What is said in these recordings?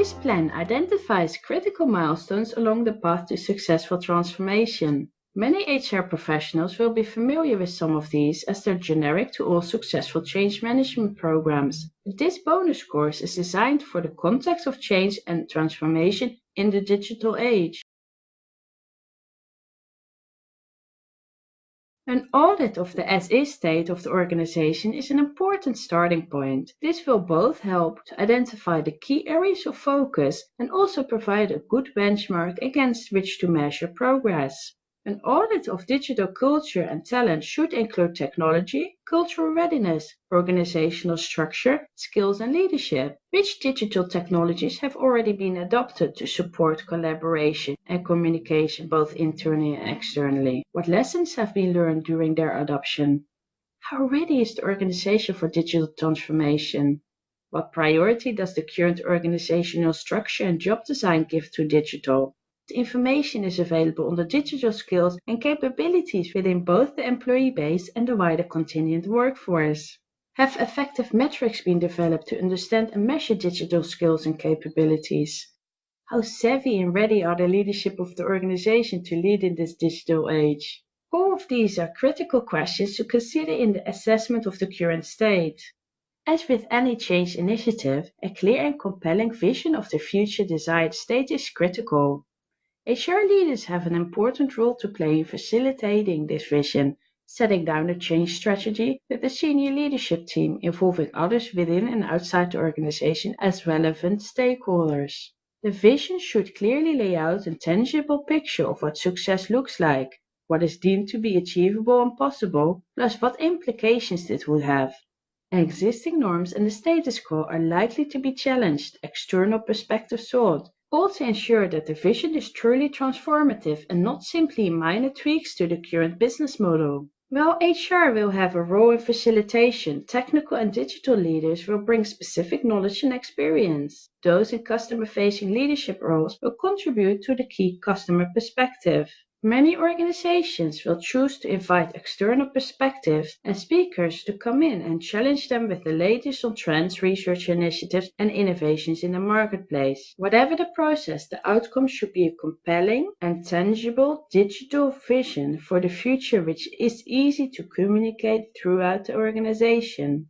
This plan identifies critical milestones along the path to successful transformation. Many HR professionals will be familiar with some of these as they're generic to all successful change management programs. This bonus course is designed for the context of change and transformation in the digital age. An audit of the as-is state of the organization is an important starting point. This will both help to identify the key areas of focus and also provide a good benchmark against which to measure progress. An audit of digital culture and talent should include technology, cultural readiness, organizational structure, skills and leadership. Which digital technologies have already been adopted to support collaboration and communication both internally and externally? What lessons have been learned during their adoption? How ready is the organization for digital transformation? What priority does the current organizational structure and job design give to digital? The information is available on the digital skills and capabilities within both the employee base and the wider contingent workforce. Have effective metrics been developed to understand and measure digital skills and capabilities? How savvy and ready are the leadership of the organization to lead in this digital age? All of these are critical questions to consider in the assessment of the current state. As with any change initiative, a clear and compelling vision of the future desired state is critical. HR leaders have an important role to play in facilitating this vision, setting down a change strategy with the senior leadership team involving others within and outside the organization as relevant stakeholders. The vision should clearly lay out a tangible picture of what success looks like, what is deemed to be achievable and possible, plus what implications this would have. Existing norms and the status quo are likely to be challenged, external perspectives sought, all to ensure that the vision is truly transformative and not simply minor tweaks to the current business model. While HR will have a role in facilitation, technical and digital leaders will bring specific knowledge and experience. Those in customer-facing leadership roles will contribute to the key customer perspective. Many organizations will choose to invite external perspectives and speakers to come in and challenge them with the latest on trends, research initiatives, and innovations in the marketplace. Whatever the process, the outcome should be a compelling and tangible digital vision for the future which is easy to communicate throughout the organization.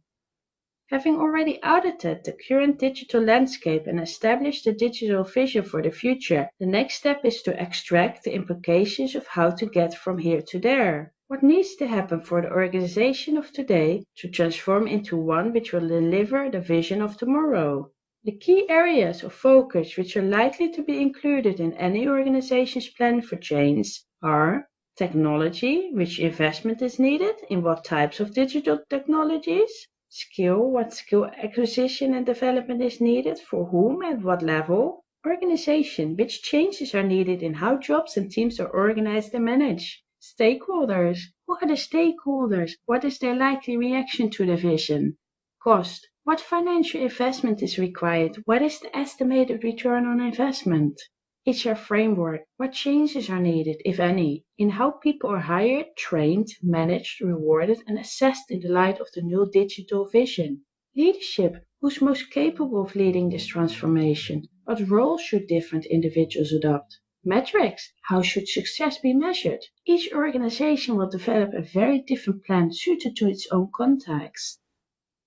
Having already audited the current digital landscape and established a digital vision for the future, the next step is to extract the implications of how to get from here to there. What needs to happen for the organization of today to transform into one which will deliver the vision of tomorrow? The key areas of focus which are likely to be included in any organization's plan for change are technology, which investment is needed, in what types of digital technologies, skill, what skill acquisition and development is needed, for whom and what level, organization, which changes are needed in how jobs and teams are organized and managed, stakeholders, who are the stakeholders, what is their likely reaction to the vision, cost, what financial investment is required, what is the estimated return on investment, HR framework, what changes are needed, if any, in how people are hired, trained, managed, rewarded, and assessed in the light of the new digital vision. Leadership, who's most capable of leading this transformation? What role should different individuals adopt? Metrics, how should success be measured? Each organization will develop a very different plan suited to its own context.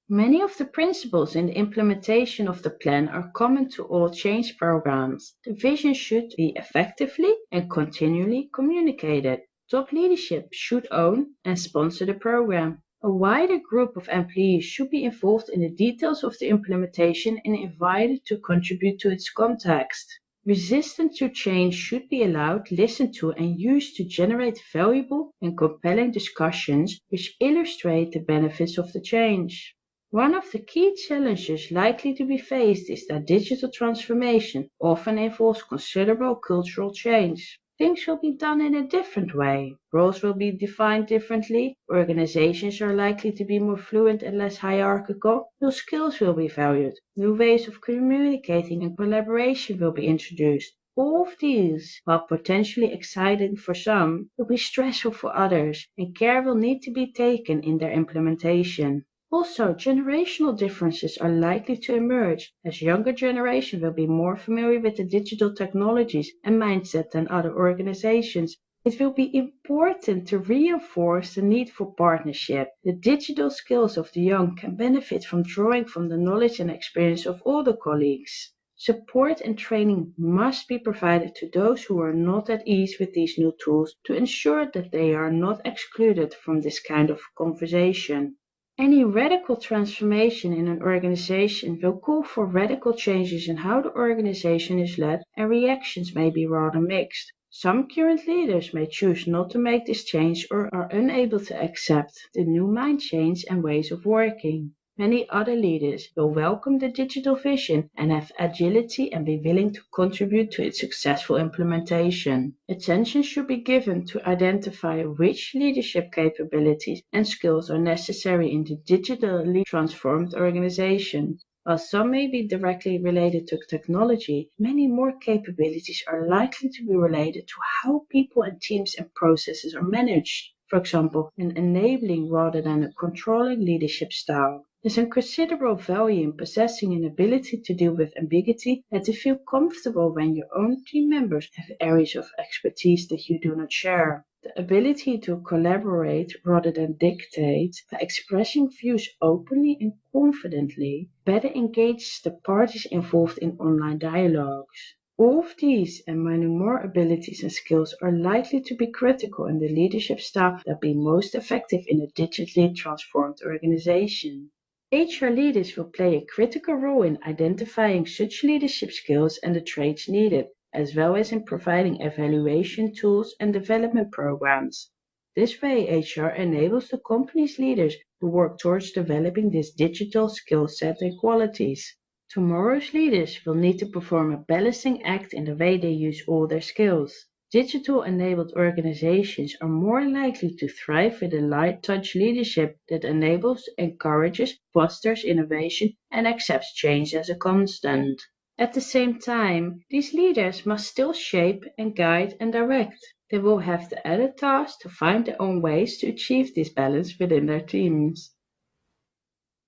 Many of the principles in the implementation of the plan are common to all change programs. The vision should be effectively and continually communicated. Top leadership should own and sponsor the program. A wider group of employees should be involved in the details of the implementation and invited to contribute to its context. Resistance to change should be allowed, listened to, and used to generate valuable and compelling discussions which illustrate the benefits of the change. One of the key challenges likely to be faced is that digital transformation often involves considerable cultural change. Things will be done in a different way. Roles will be defined differently. Organizations are likely to be more fluent and less hierarchical. New skills will be valued. New ways of communicating and collaboration will be introduced. All of these, while potentially exciting for some, will be stressful for others, and care will need to be taken in their implementation. Also, generational differences are likely to emerge, as younger generation will be more familiar with the digital technologies and mindset than other organizations. It will be important to reinforce the need for partnership. The digital skills of the young can benefit from drawing from the knowledge and experience of older colleagues. Support and training must be provided to those who are not at ease with these new tools to ensure that they are not excluded from this kind of conversation. Any radical transformation in an organization will call for radical changes in how the organization is led, and reactions may be rather mixed. Some current leaders may choose not to make this change or are unable to accept the new mind change and ways of working. Many other leaders will welcome the digital vision and have agility and be willing to contribute to its successful implementation. Attention should be given to identify which leadership capabilities and skills are necessary in the digitally transformed organization. While some may be directly related to technology, many more capabilities are likely to be related to how people and teams and processes are managed. For example, an enabling rather than a controlling leadership style. There's a considerable value in possessing an ability to deal with ambiguity and to feel comfortable when your own team members have areas of expertise that you do not share. The ability to collaborate rather than dictate by expressing views openly and confidently better engages the parties involved in online dialogues. All of these and many more abilities and skills are likely to be critical in the leadership style that be most effective in a digitally transformed organization. HR leaders will play a critical role in identifying such leadership skills and the traits needed, as well as in providing evaluation tools and development programs. This way, HR enables the company's leaders to work towards developing this digital skill set and qualities. Tomorrow's leaders will need to perform a balancing act in the way they use all their skills. Digital-enabled organizations are more likely to thrive with a light-touch leadership that enables, encourages, fosters innovation, and accepts change as a constant. At the same time, these leaders must still shape and guide and direct. They will have the added task to find their own ways to achieve this balance within their teams.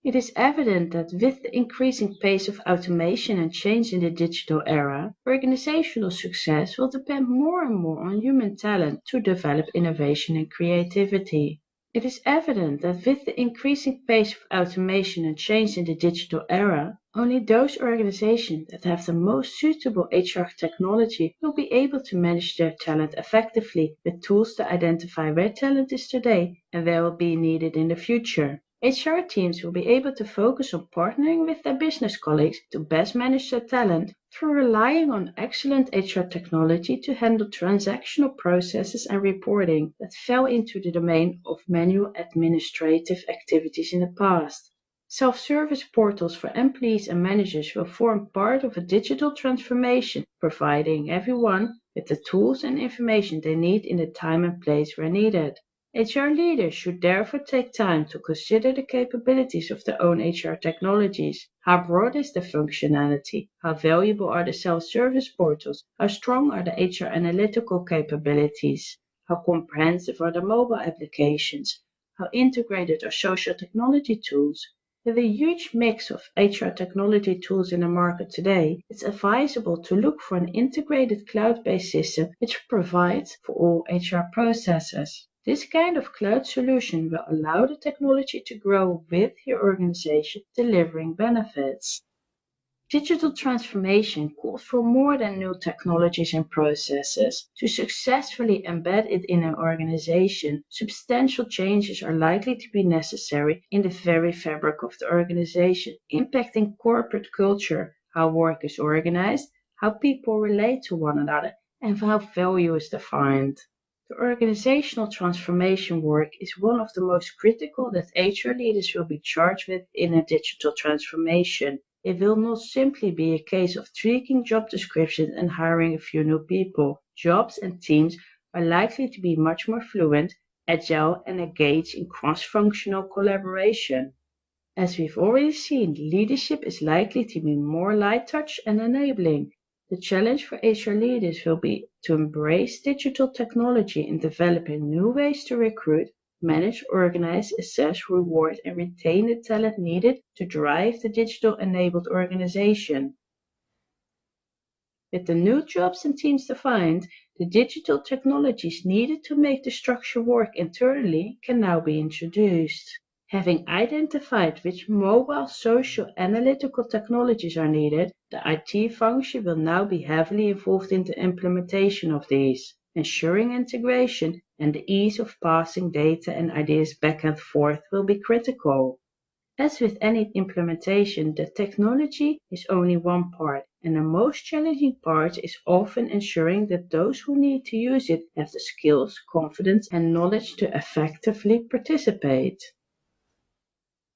It is evident that with the increasing pace of automation and change in the digital era, organizational success will depend more and more on human talent to develop innovation and creativity. It is evident that with the increasing pace of automation and change in the digital era, only those organizations that have the most suitable HR technology will be able to manage their talent effectively with tools to identify where talent is today and where will be needed in the future. HR teams will be able to focus on partnering with their business colleagues to best manage their talent through relying on excellent HR technology to handle transactional processes and reporting that fell into the domain of manual administrative activities in the past. Self-service portals for employees and managers will form part of a digital transformation, providing everyone with the tools and information they need in the time and place where needed. HR leaders should therefore take time to consider the capabilities of their own HR technologies. How broad is the functionality? How valuable are the self-service portals? How strong are the HR analytical capabilities? How comprehensive are the mobile applications? How integrated are social technology tools? With a huge mix of HR technology tools in the market today, it's advisable to look for an integrated cloud-based system which provides for all HR processes. This kind of cloud solution will allow the technology to grow with your organization, delivering benefits. Digital transformation calls for more than new technologies and processes. To successfully embed it in an organization, substantial changes are likely to be necessary in the very fabric of the organization, impacting corporate culture, how work is organized, how people relate to one another, and how value is defined. The organizational transformation work is one of the most critical that HR leaders will be charged with in a digital transformation. It will not simply be a case of tweaking job descriptions and hiring a few new people. Jobs and teams are likely to be much more fluent, agile, and engaged in cross-functional collaboration. As we've already seen, leadership is likely to be more light touch and enabling. The challenge for HR leaders will be to embrace digital technology in developing new ways to recruit, manage, organize, assess, reward, and retain the talent needed to drive the digital-enabled organization. With the new jobs and teams defined, the digital technologies needed to make the structure work internally can now be introduced. Having identified which mobile, social, analytical technologies are needed, the IT function will now be heavily involved in the implementation of these, ensuring integration and the ease of passing data and ideas back and forth will be critical. As with any implementation, the technology is only one part, and the most challenging part is often ensuring that those who need to use it have the skills, confidence, and knowledge to effectively participate.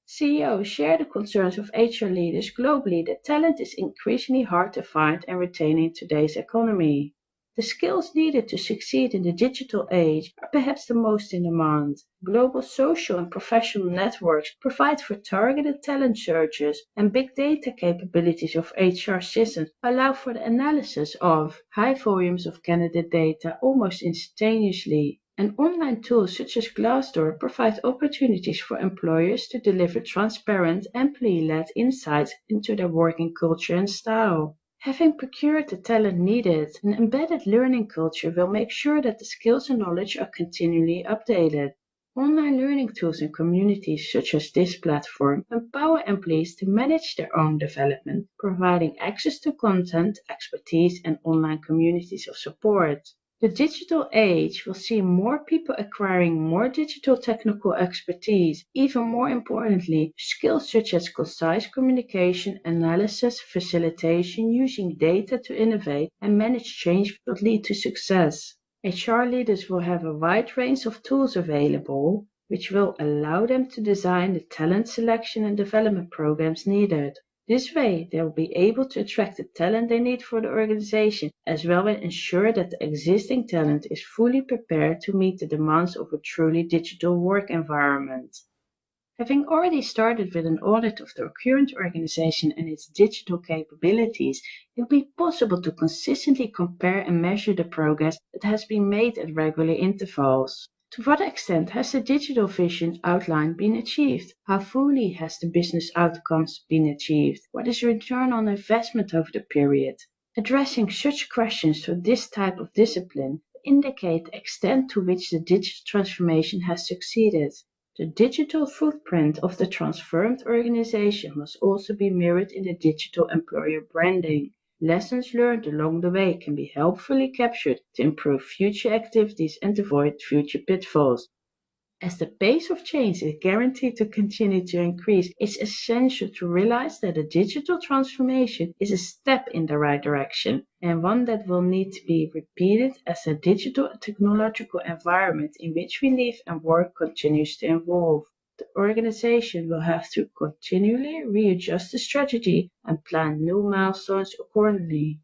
CEOs share the concerns of HR leaders globally that talent is increasingly hard to find and retain in today's economy. The skills needed to succeed in the digital age are perhaps the most in demand. Global social and professional networks provide for targeted talent searches, and big data capabilities of HR systems allow for the analysis of high volumes of candidate data almost instantaneously. And online tools such as Glassdoor provide opportunities for employers to deliver transparent, employee-led insights into their working culture and style. Having procured the talent needed, an embedded learning culture will make sure that the skills and knowledge are continually updated. Online learning tools and communities such as this platform empower employees to manage their own development, providing access to content, expertise, and online communities of support. The digital age will see more people acquiring more digital technical expertise. Even more importantly, skills such as concise communication, analysis, facilitation, using data to innovate, and manage change will lead to success. HR leaders will have a wide range of tools available, which will allow them to design the talent selection and development programs needed. This way, they will be able to attract the talent they need for the organization, as well as ensure that the existing talent is fully prepared to meet the demands of a truly digital work environment. Having already started with an audit of the current organization and its digital capabilities, it will be possible to consistently compare and measure the progress that has been made at regular intervals. To what extent has the digital vision outlined been achieved? How fully has the business outcomes been achieved? What is the return on investment over the period? Addressing such questions for this type of discipline indicate the extent to which the digital transformation has succeeded. The digital footprint of the transformed organization must also be mirrored in the digital employer branding. Lessons learned along the way can be helpfully captured to improve future activities and avoid future pitfalls. As the pace of change is guaranteed to continue to increase, it's essential to realize that a digital transformation is a step in the right direction and one that will need to be repeated as the digital and technological environment in which we live and work continues to evolve. The organization will have to continually readjust the strategy and plan new milestones accordingly.